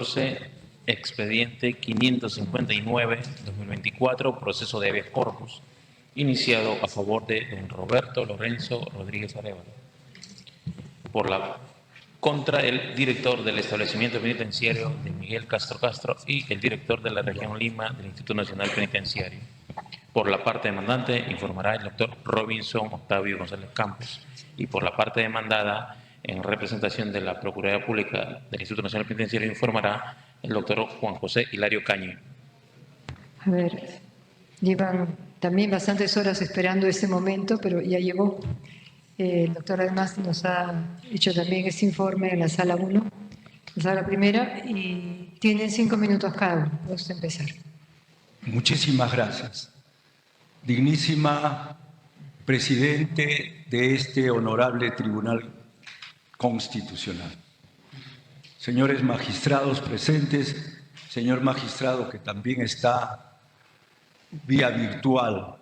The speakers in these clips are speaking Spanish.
14, expediente 559-2024, proceso de habeas corpus, iniciado a favor de don Roberto Lorenzo Rodríguez Arévalo, contra el director del establecimiento penitenciario de Miguel Castro Castro y el director de la región Lima del Instituto Nacional Penitenciario. Por la parte demandante informará el doctor Robinson Octavio González Campos, y por la parte demandada, en representación de la Procuraduría Pública del Instituto Nacional Penitenciario, informará el doctor Juan José Hilario Cañe. A ver, llevan también bastantes horas esperando ese momento, pero ya llegó. El doctor además nos ha hecho también este informe en la sala 1, la sala primera, y tienen 5 minutos cada uno. Vamos a empezar. Muchísimas gracias. Dignísima Presidente de este honorable Tribunal Constitucional. Señores magistrados presentes, señor magistrado que también está vía virtual.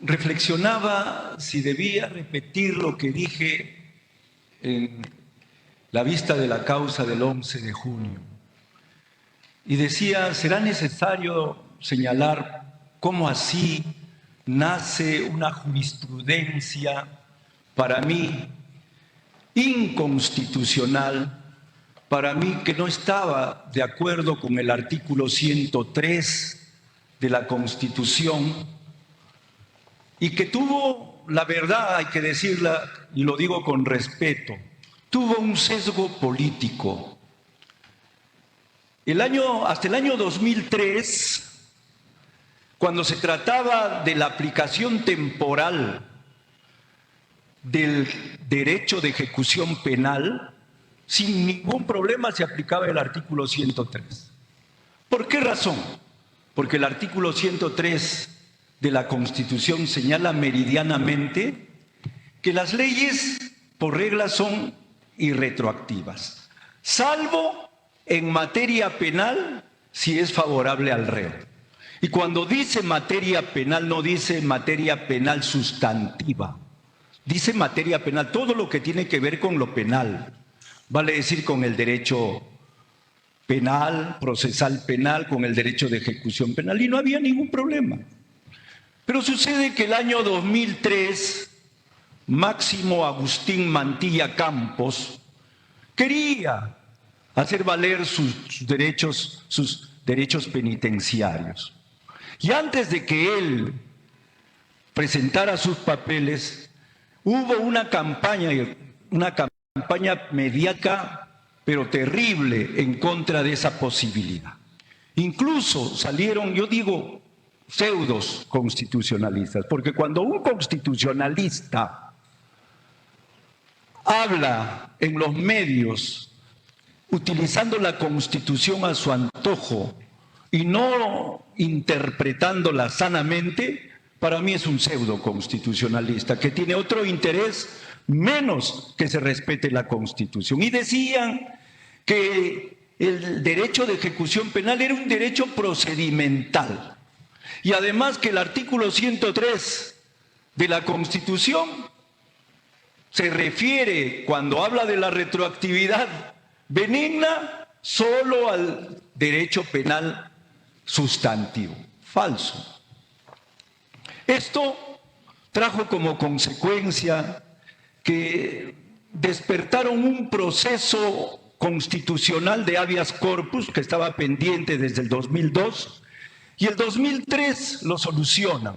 Reflexionaba si debía repetir lo que dije en la vista de la causa del 11 de junio. Y decía, será necesario señalar cómo así nace una jurisprudencia para mí inconstitucional, para mí que no estaba de acuerdo con el artículo 103 de la Constitución y que tuvo, la verdad hay que decirla y lo digo con respeto, tuvo un sesgo político. Hasta el año 2003, cuando se trataba de la aplicación temporal del derecho de ejecución penal, sin ningún problema se aplicaba el artículo 103. ¿Por qué razón? Porque el artículo 103 de la Constitución señala meridianamente que las leyes por regla son irretroactivas, salvo en materia penal si es favorable al reo. Y cuando dice materia penal, no dice materia penal sustantiva, dice materia penal, todo lo que tiene que ver con lo penal, vale decir con el derecho penal, procesal penal, con el derecho de ejecución penal, y no había ningún problema. Pero sucede que el año 2003, Máximo Agustín Mantilla Campos quería hacer valer sus derechos penitenciarios. Y antes de que él presentara sus papeles, hubo una campaña mediática, pero terrible, en contra de esa posibilidad. Incluso salieron, yo digo, pseudos constitucionalistas, porque cuando un constitucionalista habla en los medios utilizando la Constitución a su antojo y no interpretándola sanamente, para mí es un pseudo constitucionalista que tiene otro interés menos que se respete la Constitución. Y decían que el derecho de ejecución penal era un derecho procedimental y además que el artículo 103 de la Constitución se refiere, cuando habla de la retroactividad benigna, solo al derecho penal sustantivo. Falso. Esto trajo como consecuencia que despertaron un proceso constitucional de habeas corpus que estaba pendiente desde el 2002 y el 2003 lo solucionan.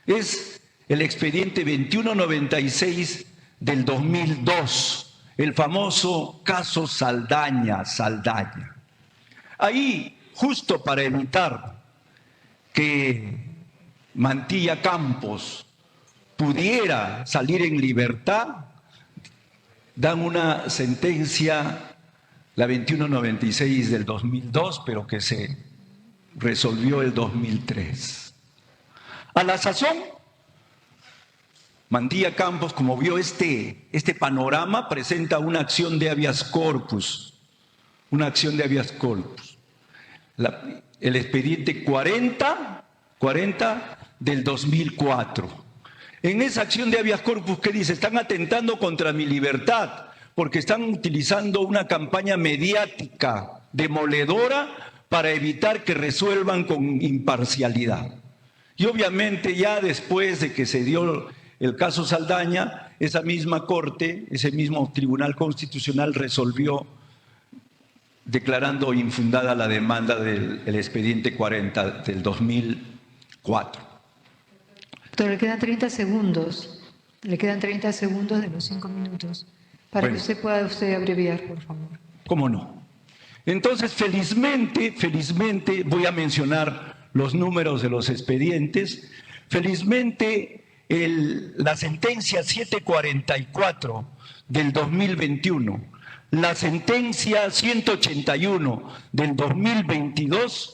Es el expediente 2196 del 2002, el famoso caso Saldaña. Ahí, justo para evitar que Mantilla Campos pudiera salir en libertad, dan una sentencia, la 2196 del 2002, pero que se resolvió el 2003. A la sazón, Mantilla Campos, como vio este panorama, presenta una acción de habeas corpus, el expediente 40 del 2004. En esa acción de habeas corpus, ¿qué dice? Están atentando contra mi libertad, porque están utilizando una campaña mediática demoledora para evitar que resuelvan con imparcialidad. Y obviamente ya después de que se dio el caso Saldaña, esa misma Corte, ese mismo Tribunal Constitucional resolvió declarando infundada la demanda del expediente 40 del 2004. Doctor, le quedan 30 segundos. Le quedan 30 segundos de los 5 minutos. Para que usted pueda abreviar, por favor. ¿Cómo no? Entonces, felizmente voy a mencionar los números de los expedientes. Felizmente, la sentencia 744 del 2021, la sentencia 181 del 2022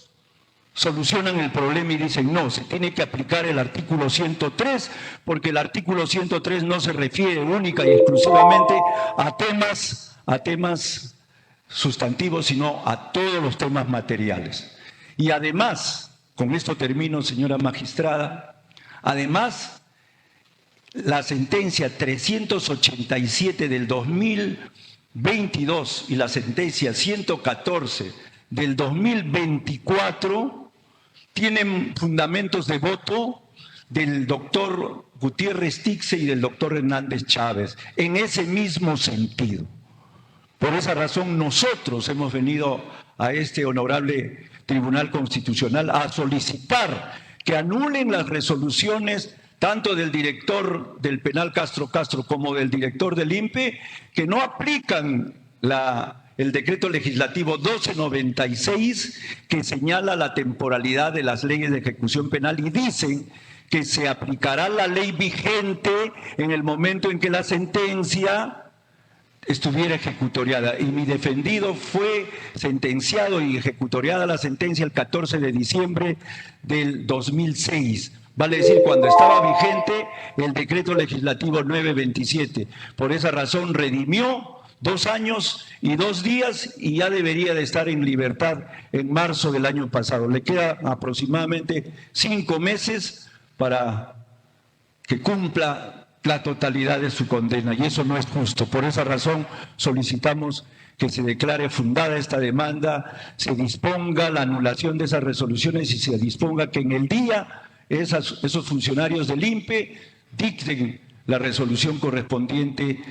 solucionan el problema y dicen no, se tiene que aplicar el artículo 103 porque el artículo 103 no se refiere única y exclusivamente a temas sustantivos, sino a todos los temas materiales. Y además, con esto termino, señora magistrada, además, la sentencia 387 del 2022 y la sentencia 114 del 2024 tienen fundamentos de voto del doctor Gutiérrez Tixe y del doctor Hernández Chávez, en ese mismo sentido. Por esa razón nosotros hemos venido a este honorable Tribunal Constitucional a solicitar que anulen las resoluciones tanto del director del penal Castro Castro como del director del INPE, que no aplican el decreto legislativo 1296 que señala la temporalidad de las leyes de ejecución penal y dicen que se aplicará la ley vigente en el momento en que la sentencia estuviera ejecutoriada. Y mi defendido fue sentenciado y ejecutoriada la sentencia el 14 de diciembre del 2006. Vale decir, cuando estaba vigente el decreto legislativo 927. Por esa razón redimió 2 años y 2 días y ya debería de estar en libertad en marzo del año pasado. Le queda aproximadamente 5 meses para que cumpla la totalidad de su condena y eso no es justo. Por esa razón solicitamos que se declare fundada esta demanda, se disponga la anulación de esas resoluciones y se disponga que en el día esos funcionarios del INPE dicten la resolución correspondiente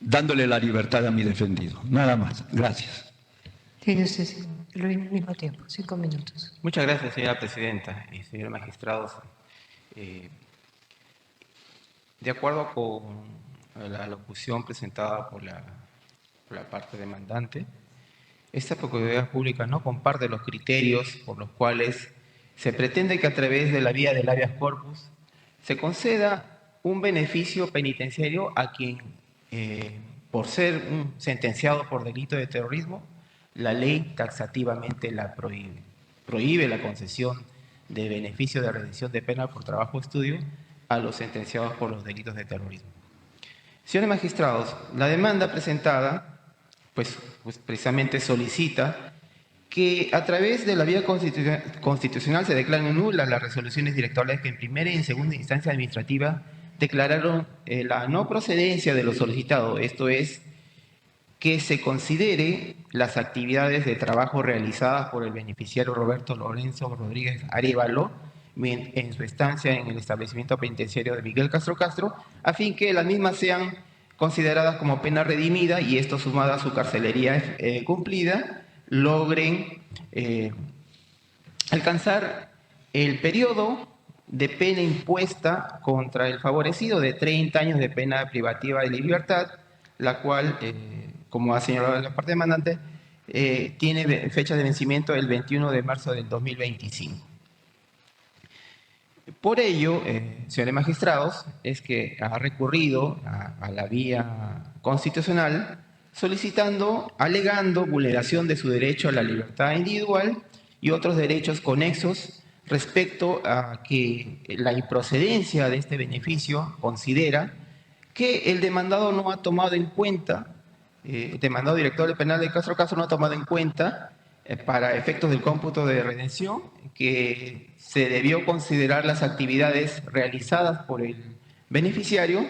dándole la libertad a mi defendido. Nada más. Gracias. Tiene usted el mismo tiempo, 5 minutos. Muchas gracias, señora presidenta y señores magistrados. De acuerdo con la locución presentada por la parte demandante, esta Procuraduría Pública no comparte los criterios por los cuales se pretende que a través de la vía del habeas corpus se conceda un beneficio penitenciario a quien, por ser sentenciado por delito de terrorismo, la ley taxativamente la prohíbe. Prohíbe la concesión de beneficio de redención de pena por trabajo o estudio a los sentenciados por los delitos de terrorismo. Señores magistrados, la demanda presentada, pues precisamente solicita que a través de la vía constitucional se declaren nulas las resoluciones directoriales que en primera y en segunda instancia administrativa declararon la no procedencia de lo solicitado, esto es, que se considere las actividades de trabajo realizadas por el beneficiario Roberto Lorenzo Rodríguez Arévalo en su estancia en el establecimiento penitenciario de Miguel Castro Castro, a fin que las mismas sean consideradas como pena redimida y esto sumado a su carcelería cumplida, logren alcanzar el periodo de pena impuesta contra el favorecido de 30 años de pena privativa de libertad, la cual, como ha señalado la parte demandante, tiene fecha de vencimiento el 21 de marzo del 2025. Por ello, señores magistrados, es que ha recurrido a la vía constitucional alegando vulneración de su derecho a la libertad individual y otros derechos conexos respecto a que la improcedencia de este beneficio considera que el demandado no ha tomado en cuenta, el demandado director del penal de Castro Castro no ha tomado en cuenta para efectos del cómputo de redención que se debió considerar las actividades realizadas por el beneficiario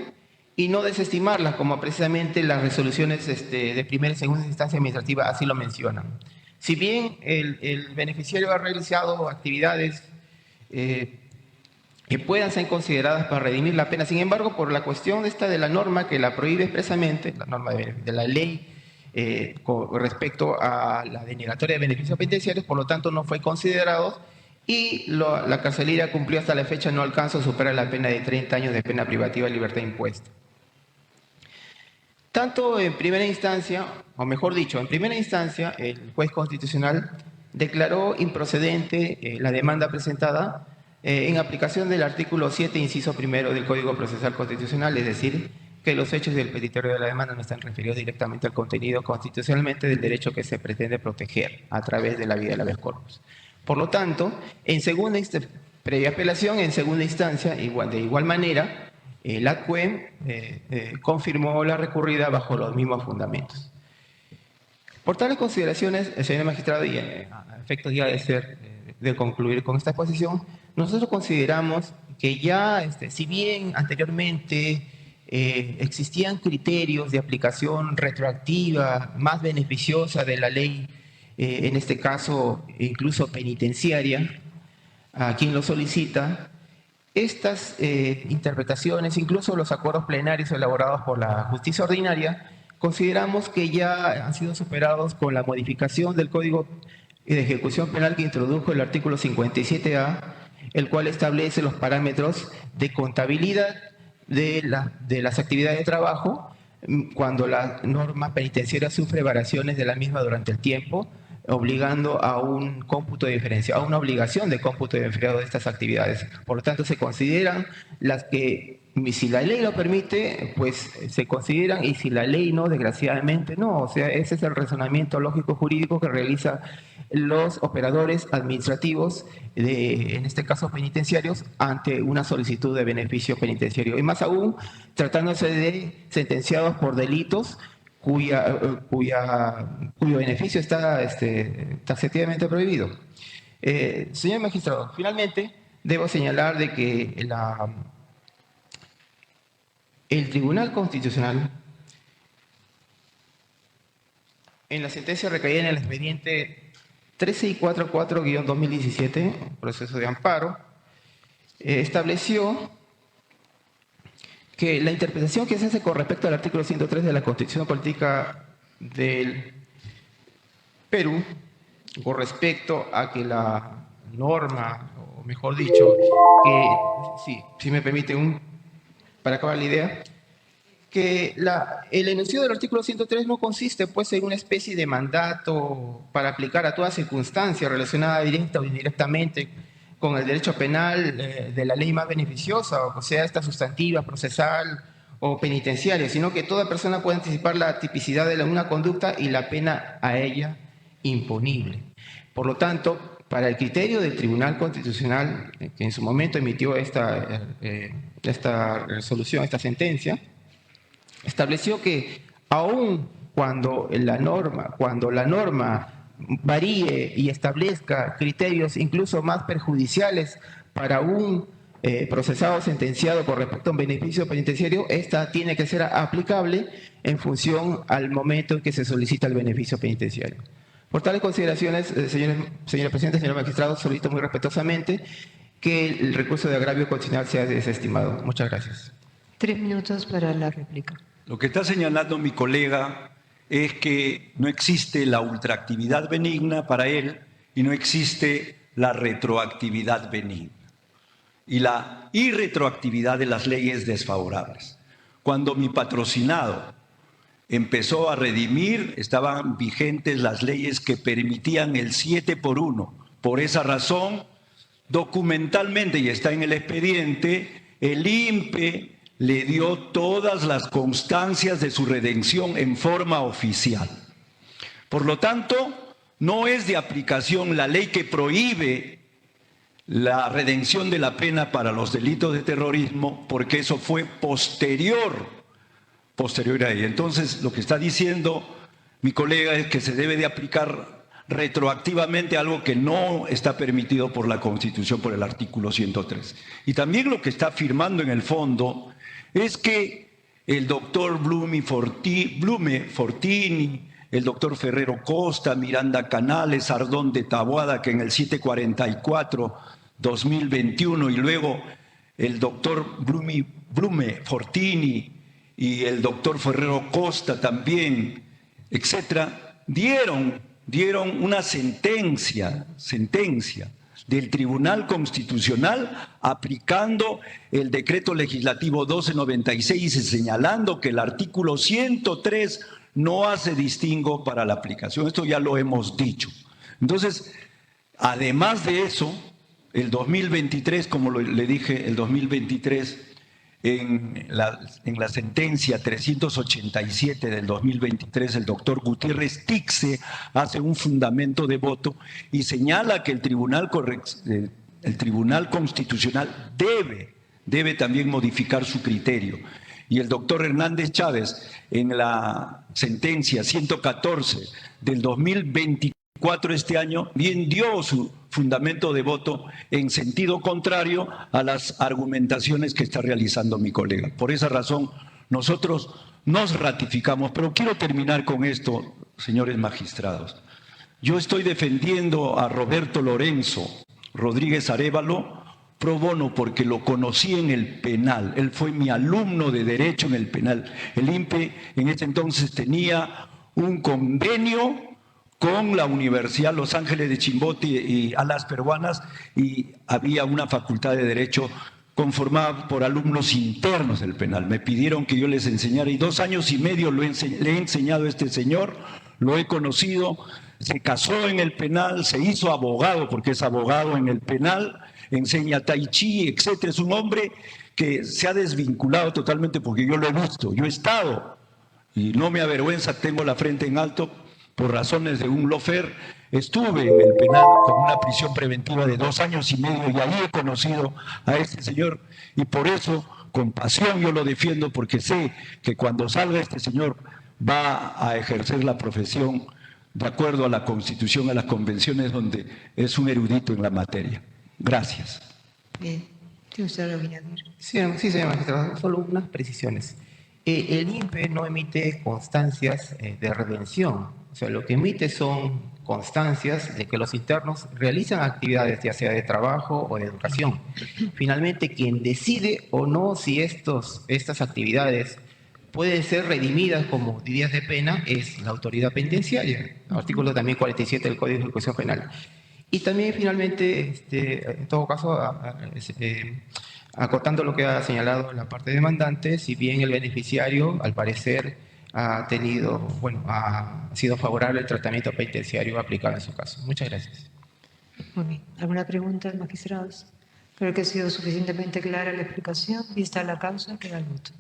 y no desestimarlas, como precisamente las resoluciones de primera y segunda instancia administrativa así lo mencionan. Si bien el beneficiario ha realizado actividades que puedan ser consideradas para redimir la pena, sin embargo, por la cuestión esta de la norma que la prohíbe expresamente, la norma de la ley con respecto a la denegatoria de beneficios penitenciarios, por lo tanto no fue considerado y la carcelería cumplió hasta la fecha, no alcanza a superar la pena de 30 años de pena privativa de libertad impuesta. Tanto en primera instancia, o mejor dicho, en primera instancia, el juez constitucional declaró improcedente la demanda presentada en aplicación del artículo 7, inciso primero del Código Procesal Constitucional, es decir, que los hechos del petitorio de la demanda no están referidos directamente al contenido constitucionalmente del derecho que se pretende proteger a través de la vía del habeas corpus. Por lo tanto, previa apelación, en segunda instancia, de igual manera, la CUEM confirmó la recurrida bajo los mismos fundamentos. Por tales consideraciones, señor magistrado, y a efectos ya de concluir con esta exposición, nosotros consideramos que ya, si bien anteriormente existían criterios de aplicación retroactiva más beneficiosa de la ley, en este caso incluso penitenciaria, a quien lo solicita, estas interpretaciones, incluso los acuerdos plenarios elaborados por la justicia ordinaria, consideramos que ya han sido superados con la modificación del Código de Ejecución Penal que introdujo el artículo 57A, el cual establece los parámetros de contabilidad de las actividades de trabajo cuando la norma penitenciaria sufre variaciones de la misma durante el tiempo, obligando a un cómputo diferenciado, a una obligación de cómputo diferenciado de estas actividades. Por lo tanto, se consideran las que, si la ley lo permite, pues se consideran, y si la ley no, desgraciadamente no. O sea, ese es el razonamiento lógico-jurídico que realizan los operadores administrativos, en este caso penitenciarios, ante una solicitud de beneficio penitenciario. Y más aún, tratándose de sentenciados por delitos cuyo beneficio está taxativamente prohibido. Señor magistrado, finalmente debo señalar de que el Tribunal Constitucional, en la sentencia recaída en el expediente 13644-2017, proceso de amparo, estableció que la interpretación que se hace con respecto al artículo 103 de la Constitución Política del Perú, con respecto a que la norma, o mejor dicho, que, si me permite, para acabar la idea, que el enunciado del artículo 103 no consiste pues en una especie de mandato para aplicar a toda circunstancia relacionada directa o indirectamente con el derecho penal de la ley más beneficiosa, o sea, esta sustantiva, procesal o penitenciaria, sino que toda persona puede anticipar la tipicidad de una conducta y la pena a ella imponible. Por lo tanto, para el criterio del Tribunal Constitucional, que en su momento emitió esta resolución, esta sentencia, estableció que aun cuando la norma varíe y establezca criterios incluso más perjudiciales para un procesado sentenciado con respecto a un beneficio penitenciario, esta tiene que ser aplicable en función al momento en que se solicita el beneficio penitenciario. Por tales consideraciones, señora Presidenta, señor magistrado, solicito muy respetuosamente que el recurso de agravio constitucional sea desestimado. Muchas gracias. 3 minutos para la réplica. Lo que está señalando mi colega es que no existe la ultraactividad benigna para él y no existe la retroactividad benigna y la irretroactividad de las leyes desfavorables. Cuando mi patrocinado empezó a redimir, estaban vigentes las leyes que permitían el 7x1. Por esa razón, documentalmente, y está en el expediente, el INPE le dio todas las constancias de su redención en forma oficial. Por lo tanto, no es de aplicación la ley que prohíbe la redención de la pena para los delitos de terrorismo, porque eso fue posterior a ella. Entonces, lo que está diciendo mi colega es que se debe de aplicar retroactivamente algo que no está permitido por la Constitución, por el artículo 103. Y también lo que está afirmando en el fondo es que el doctor Blume Fortini, el doctor Ferrero Costa, Miranda Canales, Ardón de Taboada, que en el 744-2021, y luego el doctor Blume Fortini y el doctor Ferrero Costa también, etcétera, dieron una sentencia del Tribunal Constitucional aplicando el decreto legislativo 1296 y señalando que el artículo 103 no hace distingo para la aplicación. Esto ya lo hemos dicho. Entonces, además de eso, el 2023, como le dije, el 2023, en la sentencia 387 del 2023, el doctor Gutiérrez Tixe hace un fundamento de voto y señala que el Tribunal Constitucional debe también modificar su criterio. Y el doctor Hernández Chávez, en la sentencia 114 del 2024, este año, bien dio su fundamento de voto en sentido contrario a las argumentaciones que está realizando mi colega. Por esa razón, nosotros nos ratificamos. Pero quiero terminar con esto, señores magistrados. Yo estoy defendiendo a Roberto Lorenzo Rodríguez Arévalo pro bono porque lo conocí en el penal. Él fue mi alumno de Derecho en el penal. El INPE en ese entonces tenía un convenio con la Universidad Los Ángeles de Chimbote y Alas Peruanas, y había una facultad de Derecho conformada por alumnos internos del penal. Me pidieron que yo les enseñara y 2 años y medio le he enseñado a este señor, lo he conocido, se casó en el penal, se hizo abogado porque es abogado en el penal, enseña tai chi, etcétera. Es un hombre que se ha desvinculado totalmente porque yo lo he visto, yo he estado y no me avergüenza, tengo la frente en alto. Por razones de un lofer, estuve en el penal con una prisión preventiva de 2 años y medio y ahí he conocido a este señor y por eso, con pasión yo lo defiendo, porque sé que cuando salga este señor va a ejercer la profesión de acuerdo a la Constitución, a las convenciones, donde es un erudito en la materia. Gracias. Bien. ¿Tiene usted algo que añadir? Sí, señor magistrado, solo unas precisiones. El INPE no emite constancias de redención. O sea, lo que emite son constancias de que los internos realizan actividades ya sea de trabajo o de educación. Finalmente, quien decide o no si estas actividades pueden ser redimidas como días de pena es la autoridad penitenciaria, artículo también 47 del Código de Ejecución Penal. Y también, finalmente, en todo caso, acotando lo que ha señalado la parte demandante, si bien el beneficiario, al parecer, ha sido favorable el tratamiento penitenciario aplicado en su caso. Muchas gracias. Muy bien. ¿Alguna pregunta, magistrados? Creo que ha sido suficientemente clara la explicación. Vista la causa, queda el voto.